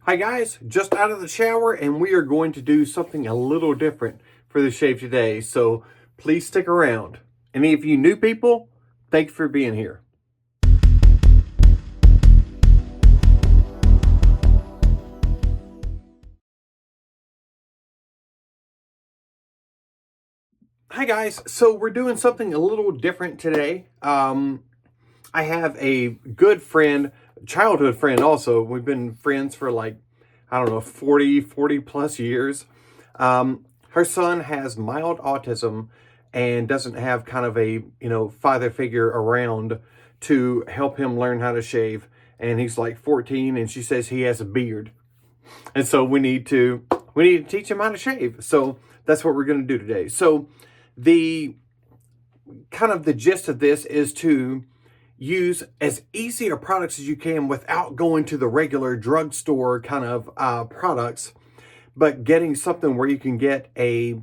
Hi guys, just out of the shower and we are going to do something a little different for the shave today. So please stick around. Any of you new people, thanks for being here. Hi guys, so we're doing something a little different today. I have a good friend, childhood friend also. We've been friends for like, I don't know, 40 plus years. Her son has mild autism and doesn't have kind of a, father figure around to help him learn how to shave. And he's like 14 and she says he has a beard. And so we need to teach him how to shave. So that's what we're going to do today. So the the gist of this is to use as easy a products as you can without going to the regular drugstore products, but getting something where you can get a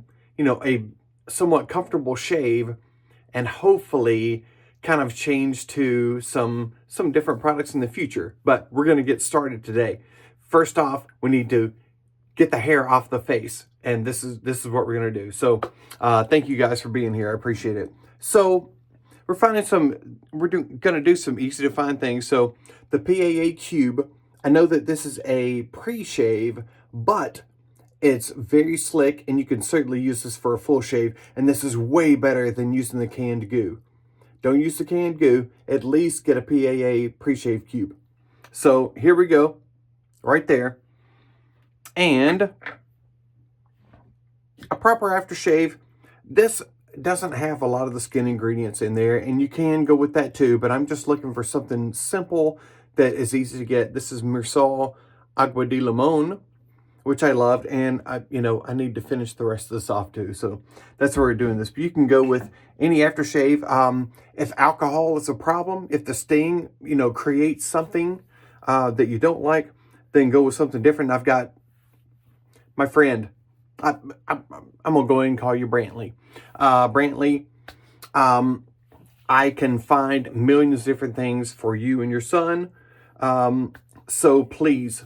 somewhat comfortable shave and hopefully kind of change to some different products in the future. But we're going to get started today. First off, we need to get the hair off the face, and this is what we're going to do. So thank you guys for being here. I appreciate it. So we're going to do some easy to find things. So the PAA cube, I know that this is a pre-shave, but it's very slick and you can certainly use this for a full shave. And this is way better than using the canned goo. Don't use the canned goo, at least get a PAA pre-shave cube. So here we go, right there. And a proper aftershave. This doesn't have a lot of the skin ingredients in there, and you can go with that too, but I'm just looking for something simple that is easy to get. This is Mersol Agua de Limon, which I loved, and I need to finish the rest of this off too. So that's why we're doing this. But you can go with any aftershave. If alcohol is a problem, if the sting, creates something that you don't like, then go with something different. I've got my friend, I'm gonna go ahead and call you Brantley. Brantley, I can find millions of different things for you and your son. So please,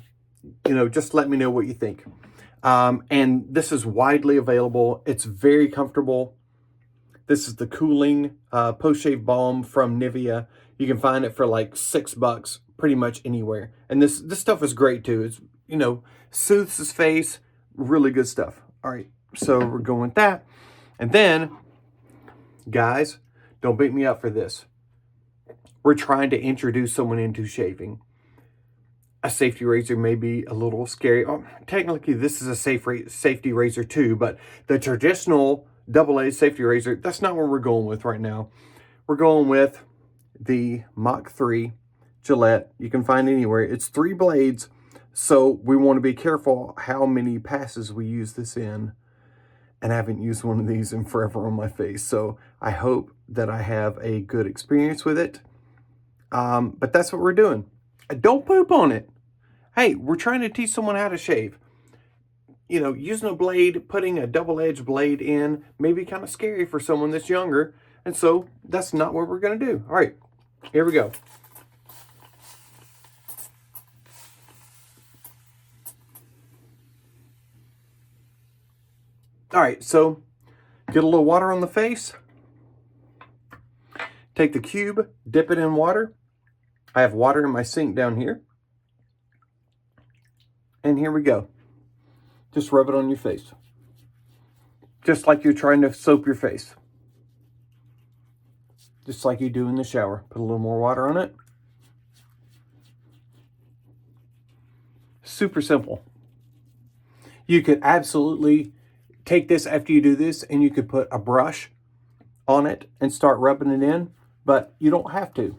just let me know what you think. And this is widely available. It's very comfortable. This is the cooling post-shave balm from Nivea. You can find it for like $6 pretty much anywhere. And this stuff is great too. It's, soothes his face. Really good stuff. All right, so we're going with that. And then, guys, don't beat me up for this. We're trying to introduce someone into shaving. A safety razor may be a little scary. Oh, technically, this is a safety razor too, but the traditional double-edged safety razor, that's not what we're going with right now. We're going with the Mach 3 Gillette. You can find anywhere. It's 3 blades. So we want to be careful how many passes we use this in. And I haven't used one of these in forever on my face. So I hope that I have a good experience with it. But that's what we're doing. Don't poop on it. Hey, we're trying to teach someone how to shave. Using a blade, putting a double-edged blade in may be kind of scary for someone that's younger. And so that's not what we're going to do. All right, here we go. All right, so get a little water on the face. Take the cube, dip it in water. I have water in my sink down here. And here we go. Just rub it on your face. Just like you're trying to soap your face. Just like you do in the shower. Put a little more water on it. Super simple. You could absolutely take this after you do this and you could put a brush on it and start rubbing it in, but you don't have to.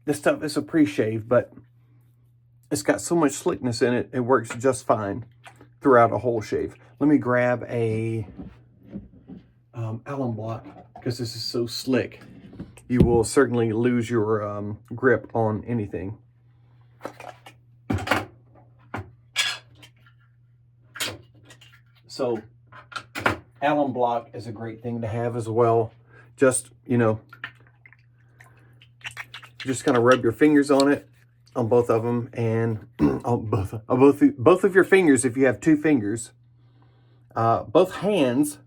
This stuff is a pre-shave, but it's got so much slickness in it, it works just fine throughout a whole shave. Let me grab a Allen block because this is so slick. You will certainly lose your grip on anything. So Allen block is a great thing to have as well. just, just kind of rub your fingers on it, on both of them, and on both of your fingers if you have 2 fingers, both hands,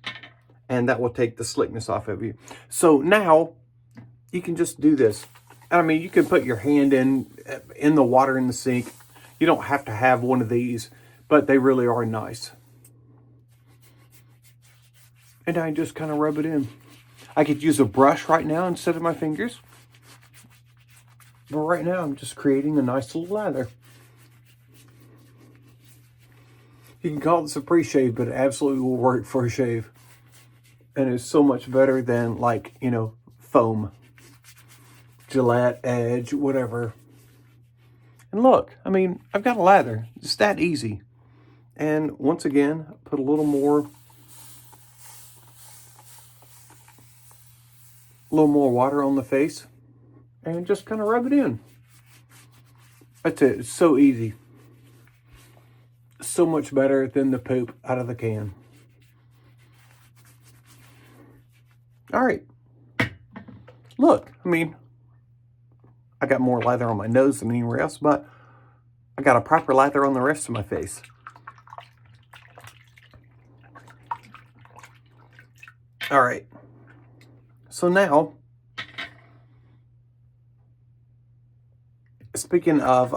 and that will take the slickness off of you. So now you can just do this. I mean, you can put your hand in the water in the sink. You don't have to have one of these, but they really are nice. And I just kind of rub it in. I could use a brush right now instead of my fingers. But right now, I'm just creating a nice little lather. You can call this a pre-shave, but it absolutely will work for a shave. And it's so much better than, like, foam, Gillette, Edge, whatever. And look, I mean, I've got a lather. It's that easy. And once again, put a little more water on the face and just kind of rub it in. That's it. It's so easy. So much better than the poop out of the can. All right. Look, I mean, I got more lather on my nose than anywhere else, but I got a proper lather on the rest of my face. All right. So now, speaking of,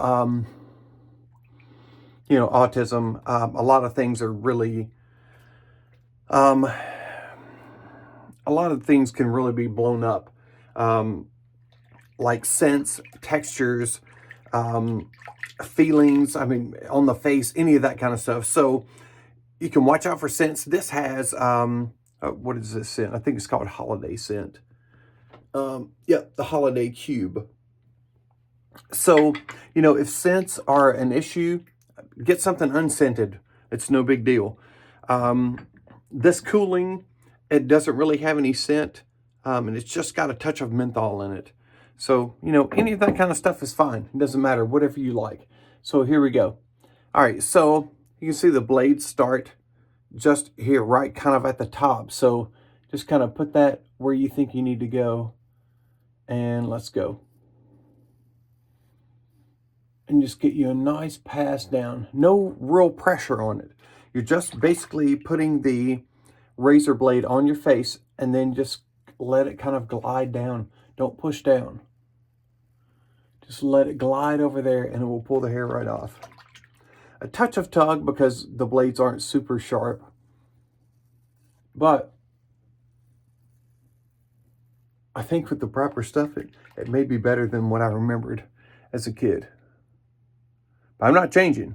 autism, a lot of things are really, a lot of things can really be blown up. Like scents, textures, feelings, I mean, on the face, any of that kind of stuff. So you can watch out for scents. This has, what is this scent? I think it's called Holiday Scent. Yeah, the Holiday Cube. So, if scents are an issue, get something unscented. It's no big deal. This cooling, it doesn't really have any scent, and it's just got a touch of menthol in it. So, any of that kind of stuff is fine. It doesn't matter, whatever you like. So here we go. All right, so you can see the blades start just here, right kind of at the top. So just kind of put that where you think you need to go. And let's go. And just get you a nice pass down. No real pressure on it. You're just basically putting the razor blade on your face and then just let it kind of glide down. Don't push down. Just let it glide over there and it will pull the hair right off. A touch of tug because the blades aren't super sharp. But I think with the proper stuff, it may be better than what I remembered as a kid. But I'm not changing.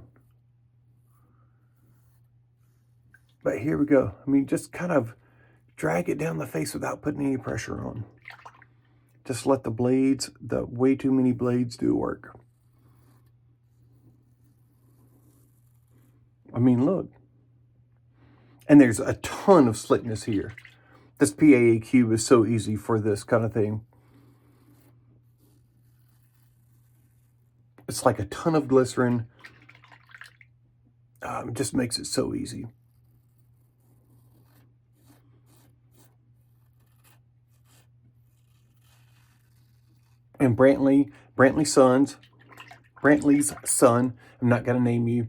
But here we go. I mean, just kind of drag it down the face without putting any pressure on. Just let the blades, the way too many blades do work. I mean, look. And there's a ton of slickness here. This PAA cube is so easy for this kind of thing. It's like a ton of glycerin. It just makes it so easy. And Brantley's son, I'm not going to name you.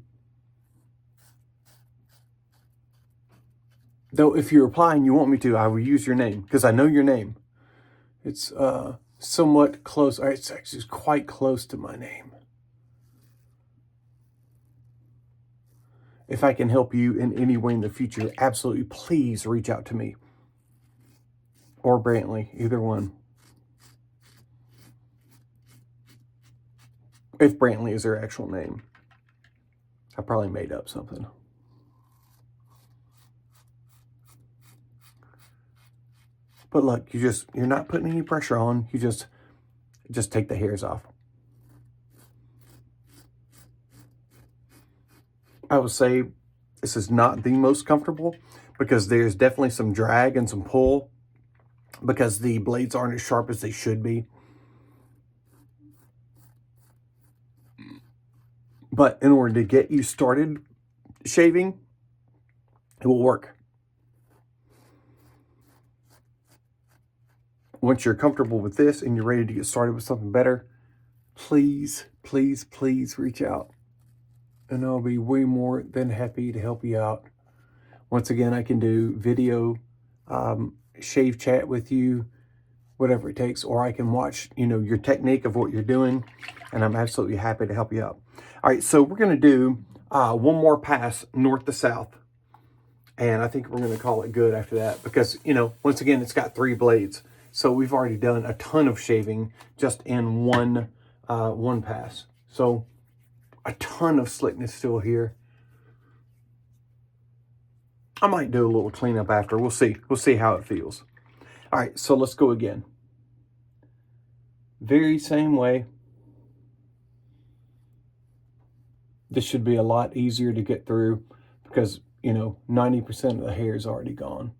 Though if you reply and you want me to, I will use your name because I know your name. It's somewhat close. It's actually quite close to my name. If I can help you in any way in the future, absolutely please reach out to me. Or Brantley, either one. If Brantley is their actual name. I probably made up something. But look, you're not putting any pressure on. You just take the hairs off. I would say this is not the most comfortable because there's definitely some drag and some pull because the blades aren't as sharp as they should be. But in order to get you started shaving, it will work. once you're comfortable with this and you're ready to get started with something better, please, please, please reach out. And I'll be way more than happy to help you out. Once again, I can do video, shave chat with you, whatever it takes, or I can watch, your technique of what you're doing, and I'm absolutely happy to help you out. All right, so we're going to do one more pass north to south, and I think we're going to call it good after that because, once again, it's got 3 blades. So we've already done a ton of shaving just in one pass. So a ton of slickness still here. I might do a little cleanup after. We'll see. We'll see how it feels. All right, so let's go again. Very same way. This should be a lot easier to get through because, 90% of the hair is already gone.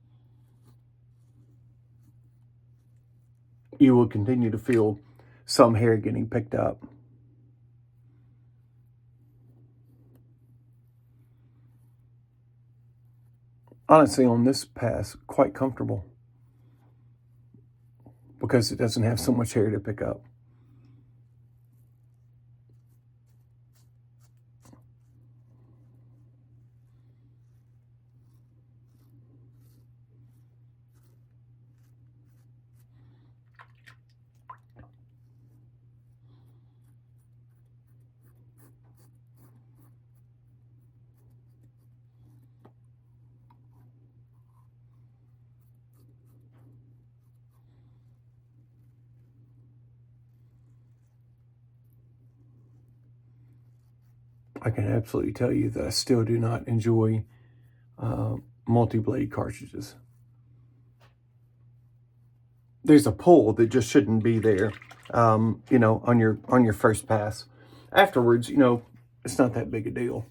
You will continue to feel some hair getting picked up. Honestly, on this pass, quite comfortable because it doesn't have so much hair to pick up. I can absolutely tell you that I still do not enjoy multi-blade cartridges. There's a pull that just shouldn't be there, on your first pass. Afterwards, it's not that big a deal.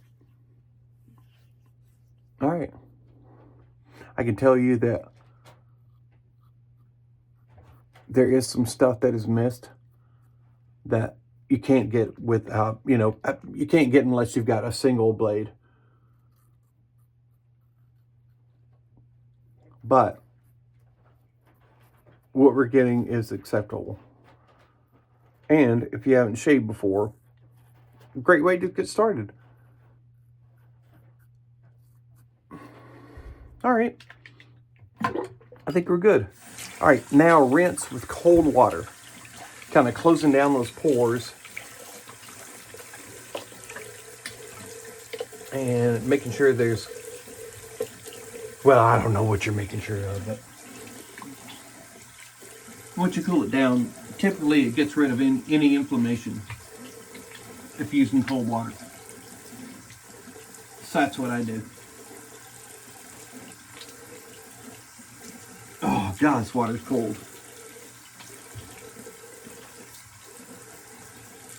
All right. I can tell you that there is some stuff that is missed that you can't get without, you can't get unless you've got a single blade. But what we're getting is acceptable. And if you haven't shaved before, great way to get started. All right. I think we're good. All right, now rinse with cold water, kind of closing down those pores and making sure there's, well, I don't know what you're making sure of, but once you cool it down, typically it gets rid of any inflammation if using cold water. So that's what I do. Oh God, this water's cold.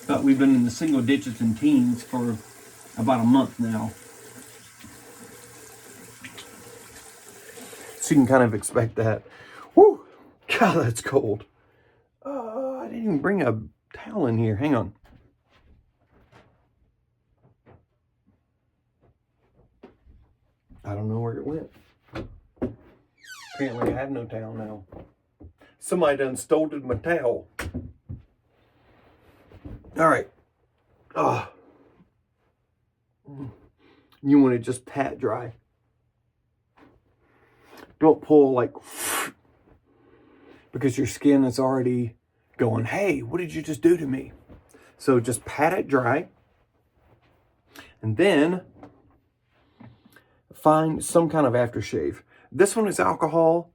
But we've been in the single digits and teens for about a month now. So you can kind of expect that. Whew, God, that's cold. I didn't even bring a towel in here. Hang on. I don't know where it went. Apparently I have no towel now. Somebody done stole my towel. All right. You want to just pat dry. Don't pull like, because your skin is already going, hey, what did you just do to me? So just pat it dry. And then find some kind of aftershave. This one is alcohol.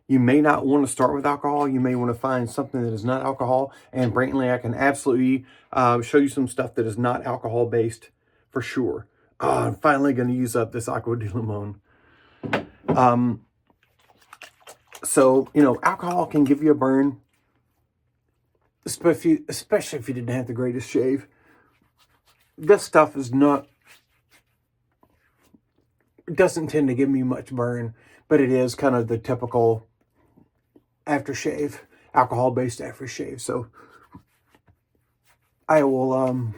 You may not want to start with alcohol. You may want to find something that is not alcohol. And Brantley, I can absolutely show you some stuff that is not alcohol-based for sure. I'm finally going to use up this Aqua de Limon. So, alcohol can give you a burn, especially if you didn't have the greatest shave. This stuff is not, it doesn't tend to give me much burn, but it is kind of the typical aftershave, alcohol-based aftershave. So I will,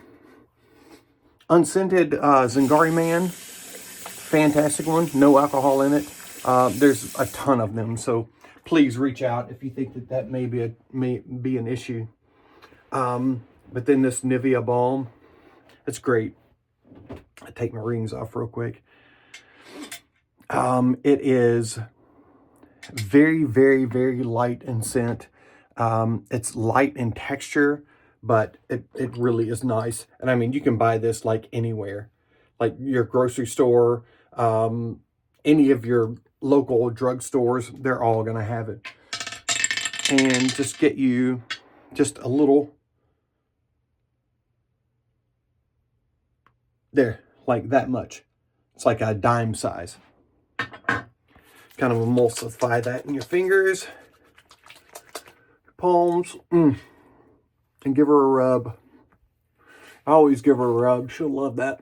unscented Zingari Man, fantastic one, no alcohol in it. There's a ton of them, so please reach out if you think that that may be an issue. But then this Nivea balm, it's great. I take my rings off real quick. It is very, very, very light in scent. It's light in texture, but it really is nice. And I mean, you can buy this like anywhere, like your grocery store, any of your local drugstores, they're all going to have it. And just get you just a little, there, like that much. It's like a dime size. Kind of emulsify that in your fingers, palms, and give her a rub. I always give her a rub. She'll love that.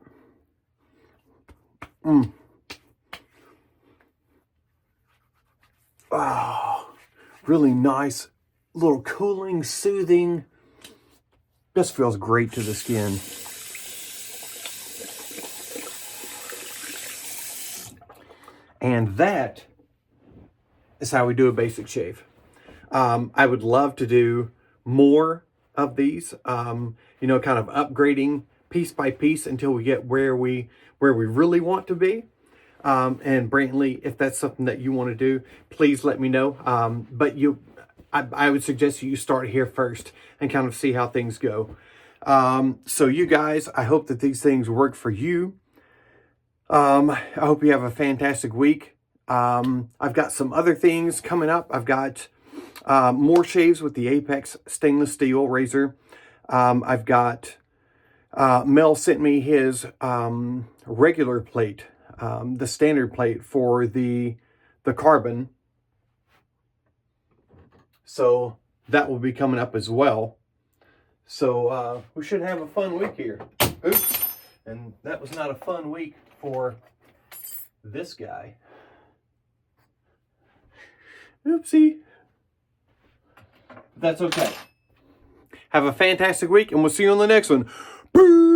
Oh, really nice, little cooling, soothing. Just feels great to the skin. And that is how we do a basic shave. I would love to do more of these, you know, kind of upgrading piece by piece until we get where we really want to be. And Brantley, if that's something that you want to do, please let me know. But I would suggest you start here first and kind of see how things go. So you guys, I hope that these things work for you. I hope you have a fantastic week. I've got some other things coming up. I've got more shaves with the Apex stainless steel razor. I've got Mel sent me his regular plate, the standard plate for the carbon. So that will be coming up as well. So we should have a fun week here. Oops. And that was not a fun week for this guy. Oopsie. That's okay. Have a fantastic week, and we'll see you on the next one. Peace.